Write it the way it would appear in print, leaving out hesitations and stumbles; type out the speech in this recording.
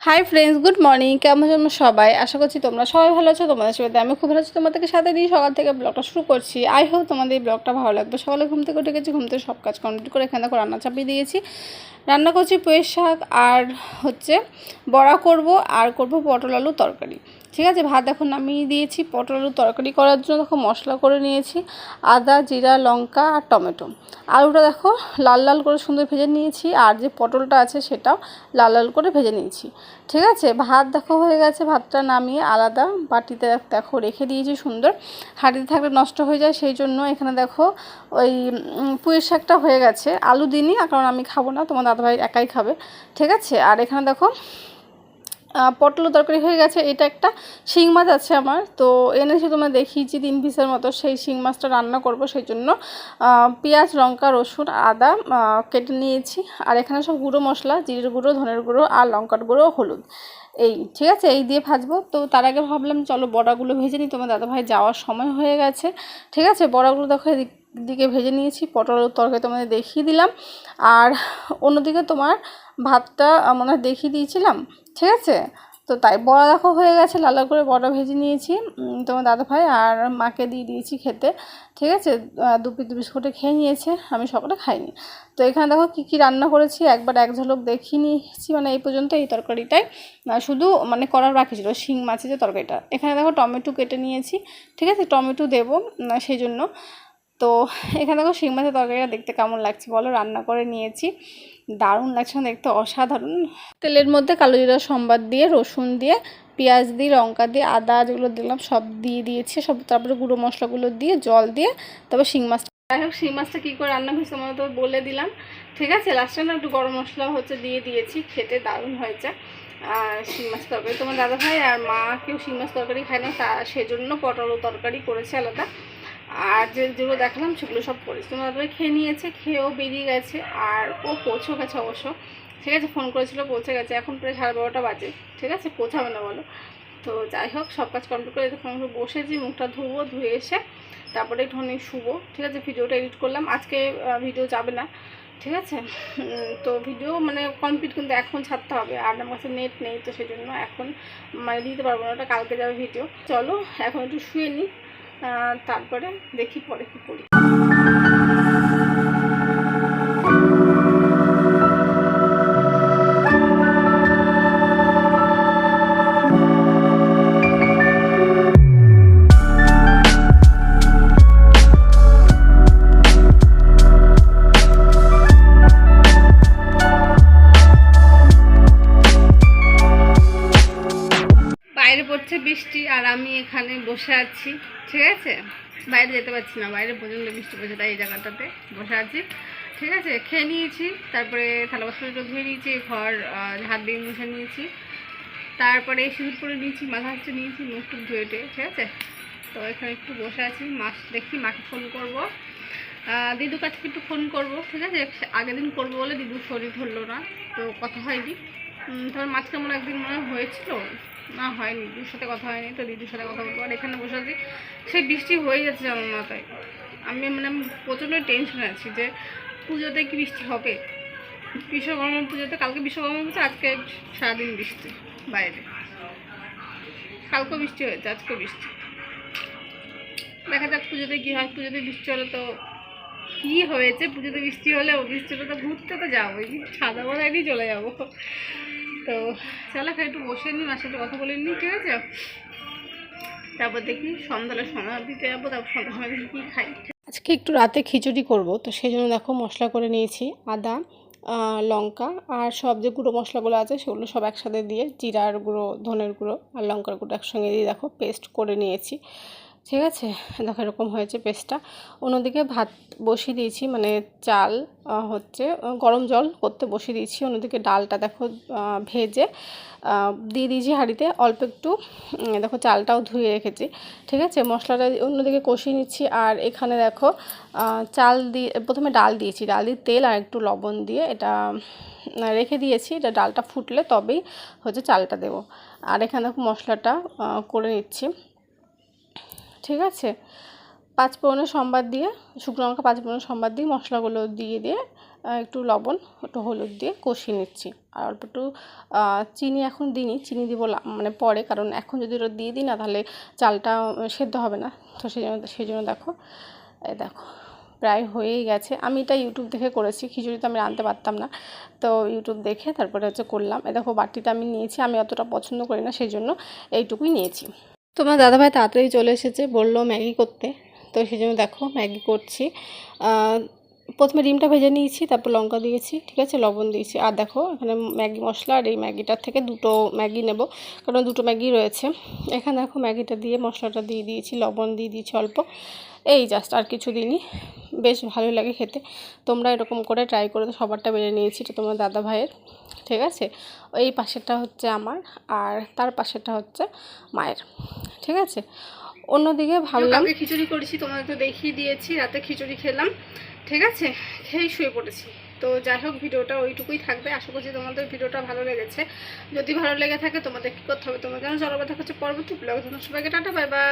Hi friends, good morning. কেমন আছো সবাই? আশা করছি তোমরা সবাই ভালো আছো। তোমাদের সাথে আমি খুব ভালো আছি। তোমাদেরকে সাথে নিয়ে সকাল থেকে ব্লগটা শুরু করছি। আই হোপ তোমাদের এই ব্লগটা ভালো লাগবে। সকালে ঘুম থেকে উঠে গেছি, ঘুম থেকে সব কাজ কমপ্লিট করে এখানে দেখো রান্না চাপিয়ে দিয়েছি। রান্না করছি পুঁইয়ের শাক আর হচ্ছে বড়া করব আর করব পটল আলু তরকারি। ঠিক আছে, ভাত এখন নামিয়ে দিয়েছি। পটল আলু তরকারি করার জন্য দেখো মশলা করে নিয়েছি, আদা, জিরা, লঙ্কা আর টমেটো। আলুটা দেখো লাল লাল করে সুন্দর ভেজে নিয়েছি, আর যে পটলটা আছে সেটাও লাল লাল করে ভেজে নিয়েছি। ঠিক আছে, ভাত দেখো হয়ে গেছে। ভাতটা নামিয়ে আলাদা বাটিতে দেখো রেখে দিয়েছি সুন্দর। হাঁড়িতে থাকলে নষ্ট হয়ে যায়, সেই জন্য এখানে দেখো ওই পুঁইয়ের শাকটা হয়ে গেছে। আলু দিইনি, কারণ আমি খাবো না, তোমার দাদাভাই একাই খাবে। ঠিক আছে, আর এখানে দেখো পটল তরকারি হয়ে গেছে। এটা একটা শিং মাছ আছে আমার, তো এনেছি, তোমরা দেখিয়েছি 3 পিসের মতো। সেই শিং মাছটা রান্না করব, সেই জন্য পেঁয়াজ, লঙ্কা, রসুন, আদা কেটে নিয়েছি। আর এখানে সব গুঁড়ো মশলা, জিরের গুঁড়ো, ধনের গুঁড়ো আর লঙ্কার গুঁড়ো, হলুদ, এই ঠিক আছে, এই দিয়ে ভাজবো। তো তার আগে ভাবলাম চলো বড়াগুলো ভেজে নিই, তোমার দাদাভাই যাওয়ার সময় হয়ে গেছে। ঠিক আছে, বড়াগুলো দেখো দিকে ভেজে নিয়েছি। পটল তরকারি তোমাদের দেখিয়ে দিলাম, আর অন্যদিকে তোমার ভাতটা মনে হয় দেখিয়ে দিয়েছিলাম। ঠিক আছে, তো তাই বড়া দেখো হয়ে গেছে, লাল লাল করে বড়া ভেজে নিয়েছি। তোমার দাদাভাই আর মাকে দিয়ে দিয়েছি খেতে। ঠিক আছে, 2 পিস 2 পিস করে খেয়ে নিয়েছে, আমি সকালে খাইনি। তো এখানে দেখো কী কী রান্না করেছি একবার এক ঝলক দেখিয়ে নিয়েছি, মানে এই পর্যন্ত এই তরকারিটাই শুধু মানে করার বাকি ছিল, শিং মাছের যে তরকারিটা। এখানে দেখো টমেটো কেটে নিয়েছি। ঠিক আছে, টমেটো দেবো সেই জন্য। তো এখানে দেখো শিং মাছের তরকারিটা দেখতে কেমন লাগছে বলো, রান্না করে নিয়েছি, দারুণ লাগছে না দেখতে, অসাধারণ। তেলের মধ্যে কালো জিরা সম্বাদ দিয়ে, রসুন দিয়ে, পেঁয়াজ দিয়ে, লঙ্কা দিয়ে, আদা যেগুলো দিলাম সব দিয়ে দিয়েছি সব, তারপরে গুঁড়ো মশলাগুলো দিয়ে, জল দিয়ে, তারপর শিং মাছটা, যাই হোক শিং মাছটা কী করে রান্না হয়েছে তোমাদের তো বলে দিলাম। ঠিক আছে, লাস্টে না একটু গরম মশলা দিয়ে দিয়েছি, খেতে দারুণ হয়েছে। আর শিং মাছ তরকারি তোমার দাদাভাই আর মা কেউ শিং মাছ তরকারি খায় না, তা সেজন্য পটল তরকারি করেছে আলাদা। আর যেগুলো দেখালাম সেগুলো সব করেছে। তোমার দাদাভাই খেয়ে নিয়েছে, খেয়েও বেরিয়ে গেছে, আর ও পৌঁছেও গেছে অবশ্য। ঠিক আছে, ফোন করেছিল, পৌঁছে গেছে। এখন প্রায় 12:30 বাজে। ঠিক আছে, পৌঁছাবে না বলো। তো যাই হোক সব কাজ কমপ্লিট করে তখন একটু বসেছি, মুখটা ধুবো, ধুয়ে এসে তারপরে একটুখানি শুবো। ঠিক আছে, ভিডিওটা এডিট করলাম, আজকে ভিডিও যাবে না। ঠিক আছে, তো ভিডিও মানে কমপ্লিট কিন্তু এখন ছাড়তে হবে, আর আমার কাছে নেট নেই, তো সেই জন্য এখন মানে দিতে পারবো না, ওটা কালকে যাবে ভিডিও। চলো এখন একটু শুয়ে নিই, তারপরে দেখি পরে কী করি। বাইরে পড়ছে বৃষ্টি, আর আমি এখানে বসে আছি। ঠিক আছে, বাইরে যেতে পারছি না, বাইরে প্রচণ্ড বৃষ্টি পড়ছে, তাই এই জায়গাটাতে বসে আছি। ঠিক আছে, খেয়ে নিয়েছি, তারপরে থালা বাসনটা ধুয়ে নিয়েছি, ঘর ঝাড় দিয়ে মুছে নিয়েছি, তারপরে সিঁদুর করে নিয়েছি, মাথা হাঁচতে নিয়েছি, মুখ টুক ধুয়ে টুয়ে। ঠিক আছে, তো এখানে একটু বসে আছি, দেখি মাকে ফোন করবো, দিদুর কাছে একটু ফোন করবো। ঠিক আছে, আগের দিন করবো বলে দিদুর শরীর ধরলো না, তো কথা হয়নি। তারপর মাঝখানে মনে একদিন মনে হয়েছিল, না হয়নি, দিদির সাথে কথা হয়নি, তো দিদির সাথে কথা বলবো। আর এখানে বসে আছি, সেই বৃষ্টি হয়ে যাচ্ছে আমার মাথায়। আমি প্রচণ্ড টেনশনে আছি যে পুজোতে কি বৃষ্টি হবে, বিশ্বকর্মা পুজোতে। কালকে বিশ্বকর্মা পুজো, আজকে সারাদিন বৃষ্টি বাইরে, কালকেও বৃষ্টি হয়েছে, আজকেও বৃষ্টি। দেখা যাক পুজোতে কী হয়। পুজোতে বৃষ্টি হলে তো কী হয়েছে, পুজোতে বৃষ্টি হলে বৃষ্টি হলে তো ঘুরতে তো যাবোই, সাদা বলায় নিয়ে চলে যাবো। তো চলো একটু বসে নিই, মার সাথে কথা বলে নিই। ঠিক আছে, তারপর দেখি সন্ধ্যাটা সময় দিতে যাবো, তারপর সন্ধ্যার সময় দেখি কী খাই। আজকে একটু রাতে খিচুড়ি করব, তো সেই জন্য দেখো মশলা করে নিয়েছি, আদা, লঙ্কা আর সব যে গুঁড়ো মশলাগুলো আছে সেগুলো সব একসাথে দিয়ে, জিরার গুঁড়ো, ধনের গুঁড়ো আর লঙ্কার গুঁড়ো একসঙ্গে দিয়ে দেখো পেস্ট করে নিয়েছি। ঠিক আছে, দেখো এরকম হয়েছে পেস্টটা। অন্যদিকে ভাত বসিয়ে দিয়েছি, মানে চাল হচ্ছে গরম জল করতে বসিয়ে দিয়েছি। অন্যদিকে ডালটা দেখো ভেজে দিয়ে দিয়েছি হাঁড়িতে, অল্প একটু দেখো চালটাও ধুয়ে রেখেছি। ঠিক আছে, মশলাটা অন্যদিকে কষিয়ে নিচ্ছি। আর এখানে দেখো চাল দিয়ে প্রথমে ডাল দিয়েছি, ডাল দিয়ে তেল আর একটু লবণ দিয়ে এটা রেখে দিয়েছি। এটা ডালটা ফুটলে তবেই হচ্ছে চালটা দেবো। আর এখানে দেখো মশলাটা করে নিচ্ছি। ঠিক আছে, 5 ফোড়নের সম্বাদ দিয়ে, শুকনো লঙ্কা 5 ফোড়নের সম্বাদ দিয়ে মশলাগুলো দিয়ে একটু লবণ, একটু হলুদ দিয়ে কষিয়ে নিচ্ছি। আর অল্প একটু চিনি এখন দিইনি, চিনি দিব মানে পরে, কারণ এখন যদি ওটা দিয়ে দিই না তাহলে চালটা সেদ্ধ হবে না। তো সেই জন্য দেখো, এই দেখো প্রায় হয়েই গেছে। আমি এটা ইউটিউব দেখে করেছি, খিচুড়ি তো আমি রাঁধতে পারতাম না, তো ইউটিউব দেখে তারপরে হচ্ছে করলাম। এই দেখো বাটিটা আমি নিয়েছি, আমি অতটা পছন্দ করি না সেই জন্য এইটুকুই নিয়েছি। তোমার দাদাভাই তাড়াতাড়ি চলে এসেছে, বললো ম্যাগি করতে, তো সেই জন্য দেখো ম্যাগি করছি। প্রথমে ডিমটা ভেজে নিয়েছি, তারপর লঙ্কা দিয়েছি, ঠিক আছে, লবণ দিয়েছি। আর দেখো এখানে ম্যাগি মশলা, আর এই ম্যাগিটার থেকে 2টো ম্যাগি নেব, কারণ 2টো ম্যাগি রয়েছে। এখানে দেখো ম্যাগিটা দিয়ে মশলাটা দিয়ে দিয়েছি, লবণ দিয়ে দিয়েছি অল্প, এই জাস্ট, আর কিছু দিইনি। বেশ ভালোই লাগে খেতে, তোমরা এরকম করে ট্রাই করে। সবারটা বেড়ে নিয়েছি, এটা তোমার দাদা ভাইয়ের, ঠিক আছে। এই পাশেরটা হচ্ছে আমার, আর তার পাশেরটা হচ্ছে মায়ের, ঠিক আছে। অন্যদিকে ভাবলাম খিচুড়ি করেছি, তোমাদের তো দেখিয়ে দিয়েছি, রাতে খিচুড়ি খেলাম, ঠিক আছে, খেয়েই শুয়ে পড়েছি। তো যাই হোক, ভিডিওটা ওইটুকুই থাকবে। আশা করছি তোমাদের ভিডিওটা ভালো লেগেছে। যদি ভালো লেগে থাকে তোমাদের কী করতে হবে, তোমাদের জন্য চলো দেখা হচ্ছে পরবর্তী ব্লগ। সবাইকে টাটা, বাই বাই।